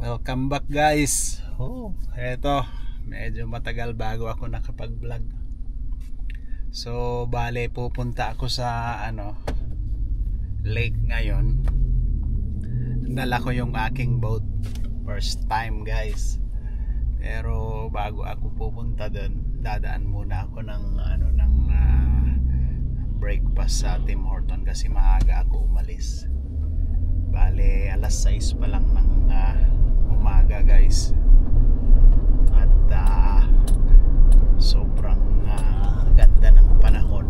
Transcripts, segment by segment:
Welcome back guys. Eto, medyo matagal bago ako nakapag-vlog. So, bale pupunta ako sa lake ngayon. Dala ko yung aking boat. First time guys. Pero bago ako pupunta doon, dadaan muna ako ng breakfast sa Tim Horton kasi maaga ako umalis. Bale, alas 6 pa lang ng umaga guys. At sobrang ganda ng panahon.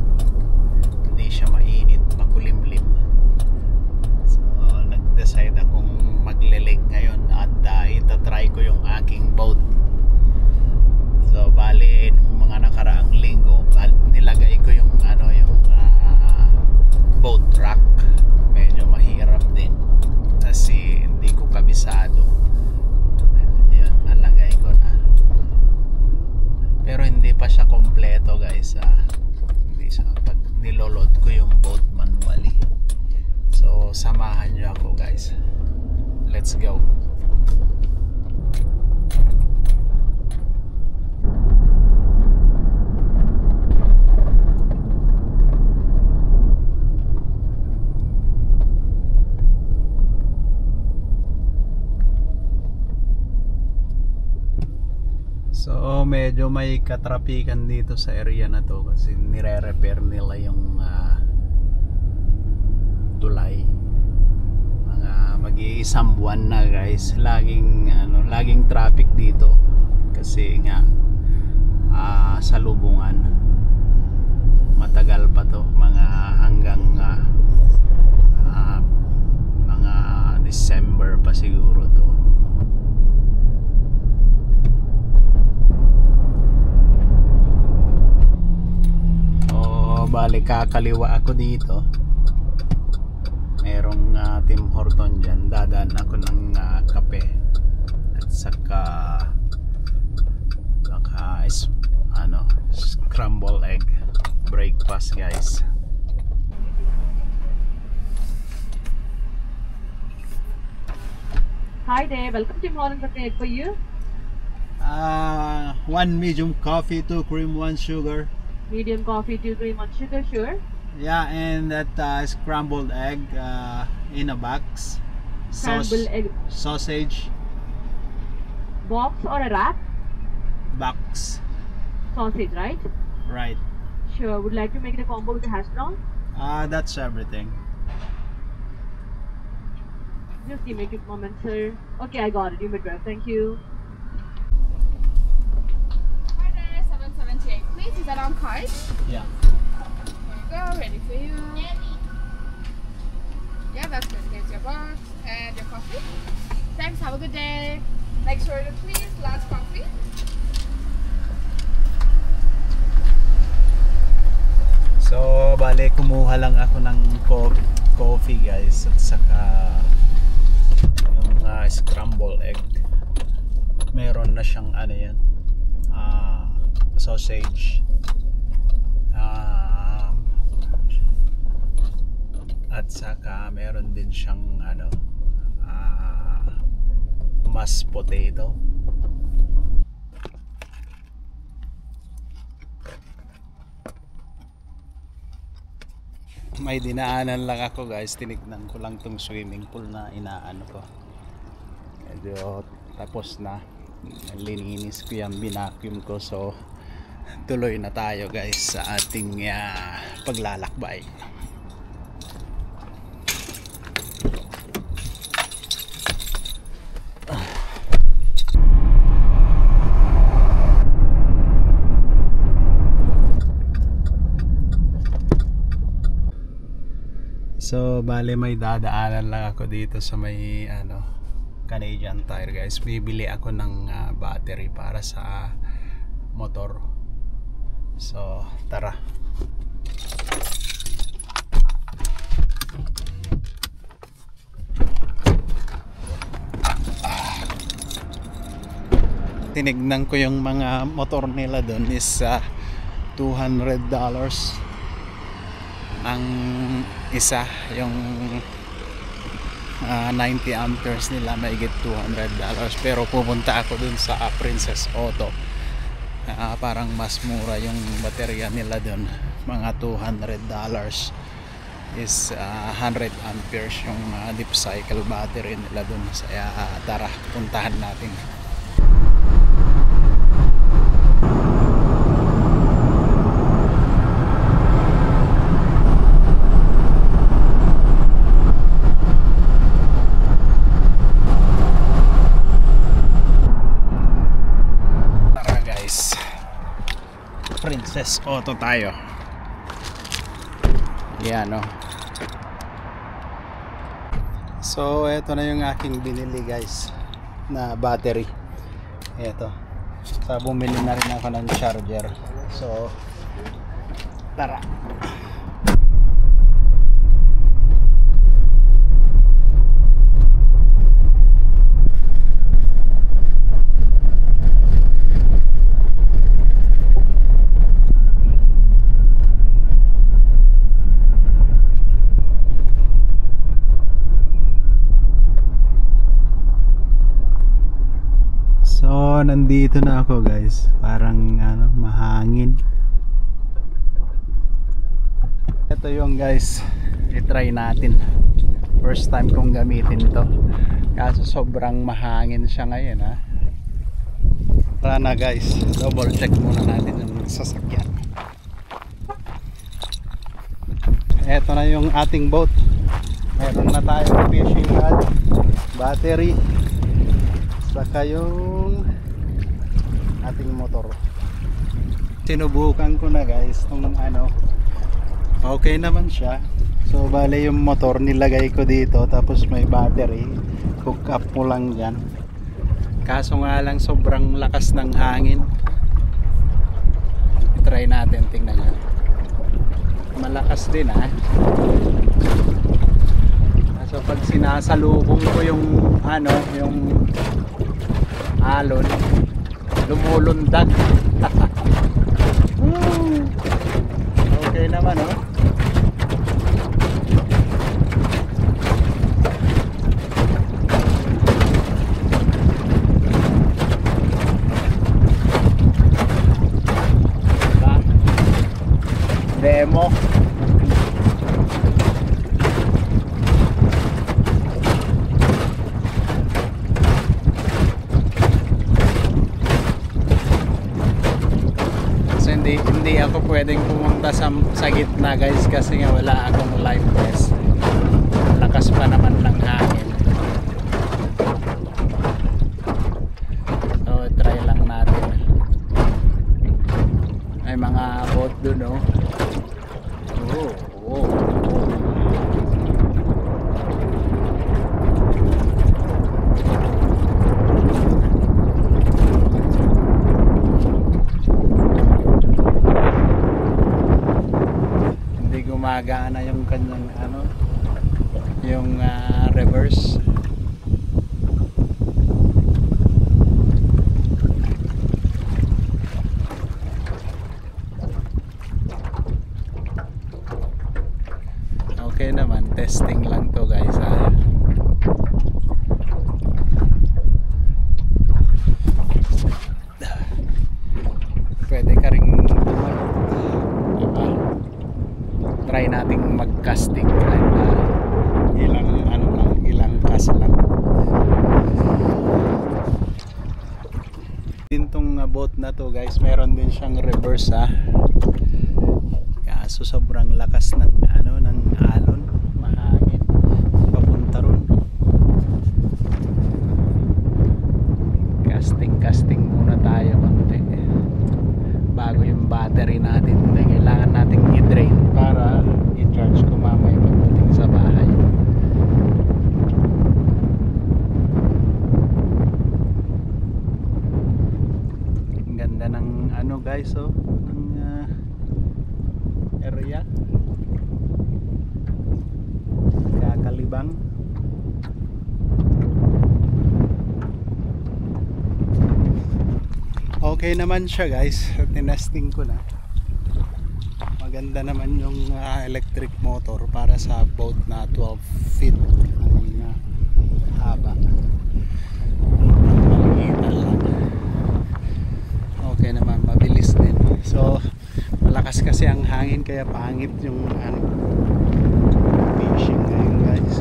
Hindi siya mainit, makulimlim. So, nag-decide akong magle-lake ngayon at itatry ko yung aking boat. So, bale, nung mga nakaraang linggo, nilagay ko yung boat rack. Medyo mahirap din kasi hindi ko kabisado. Ayan, nalagay ko na. Pero hindi pa siya kompleto guys. Hindi siya, pag niloload ko yung boat manually. So samahan nyo ako guys. Let's go. So medyo may katrapikan dito sa area na to kasi nire-repair nila yung tulay. Mga mag-iisang buwan na guys, laging traffic dito kasi nga salubungan. Matagal pa to, mga hanggang mga December pa siguro to. Bali kakaliwa ako dito, merong Tim Horton dyan. Dadaan ako ng kape at saka scramble egg breakfast guys. Hi there, welcome to Tim Hortons. What can I get for you? 1 medium coffee, 2 cream, 1 sugar. Medium coffee, 2 cream, 1 sugar, sure. Yeah, and that scrambled egg in a box. Scrambled egg. Sausage. Box or a wrap? Box. Sausage, right? Right. Sure. Would like to make the combo with the hash brown? That's everything. Just give me a quick moment, sir. Okay, I got it. You may drive. Thank you. Hi there, 778 please. Is that on card? Yeah. Here you go, ready for you. Yeah, that's good. Here's your box and your coffee. Thanks, have a good day. Next order please, large coffee. So, bale kumuha lang ako ng coffee guys at saka yung scramble egg. Meron na siyang sausage. At saka meron din siyang mashed potato. May dinaanan lang ako guys, tinignan ko lang tong swimming pool na inaano ko. Medyo tapos na, lininis ko yan, binacuum ko. So tuloy na tayo guys sa ating paglalakbay. So bale may dadaanan lang ako dito sa may Canadian Tire guys. Bibili ako ng battery para sa motor. So tara. Tinignan ko yung mga motor nila doon is $200 ang isa, yung 90 amperes nila mahigit $200, pero pupunta ako dun sa Princess Auto. Parang mas mura yung baterya nila dun, mga $200 is 100 amperes yung deep cycle battery nila dun. Kaya tara, puntahan natin. Princess Auto tayo. Yan o. So eto na yung aking binili guys na battery. Eto. So bumili na rin ako ng charger. So tara. So nandito na ako guys, parang mahangin. Ito yung guys, i-try natin. First time kong gamitin to, kaso sobrang mahangin siya ngayon ha. Tara na guys, double check muna natin yung sasakyan. Ito na yung ating boat. Meron na tayong fishing rod, battery, saka yung ating motor. Sinubukan ko na guys nung okay naman siya. So bale yung motor nilagay ko dito, tapos may battery, hook up mo lang dyan. Kaso nga lang sobrang lakas ng hangin. I-try natin, tingnan nyo. Malakas din ha. So pag sinasalubong ko yung yung alon, lumulundag. Okay naman oh. Demo. Hindi ako pwedeng pumunta sa gitna guys, kasi nga wala akong life vest. Lakas pa naman ng hangin. So try lang natin. May mga boat dun oh. Oh. Gumagana yung kanyang yung reverse. Okay naman, testing lang to guys ha. Pwede ka ring try nating mag-casting kahit ilang cast lang. Din tong boat na to guys, meron din siyang reverse ha. Kaso sobrang lakas ng ng alon, mahangin papunta ron. Casting muna tayo konti bago yung battery natin. Kailangan nating i-drain para i-charge ko mamaya pagdating sa bahay. Ang ganda ng guys oh, ng area. Kakalibang. Okay naman siya guys, tinesting ko na. Maganda naman yung electric motor para sa boat na 12 feet haba. Makikita lang. Okay naman, mabilis din. So malakas kasi ang hangin kaya pangit yung ano, fishing ngayon guys.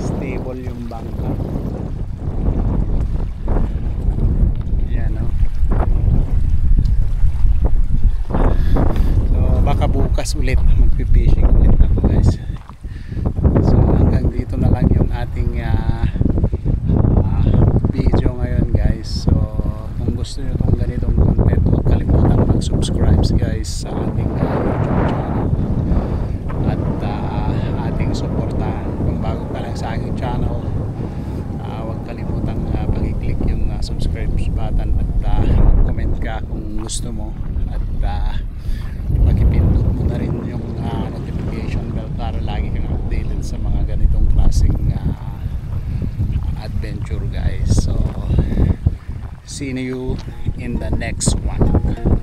Stable yung bangka. Yan o. So baka bukas ulit magpipishing ulit ako guys. So hanggang dito na lang yung ating video ngayon guys. So kung gusto nyo itong ganitong content, huwag kalimutan mag-subscribe guys sa ating YouTube channel at ating supportahan. Kung bago ka lang sa aking channel, huwag kalimutan pag-click yung subscribe button at mag-comment ka kung gusto mo at makipindot mo na rin yung notification bell para lagi kang updated sa mga ganitong klaseng adventure guys. So see you in the next one.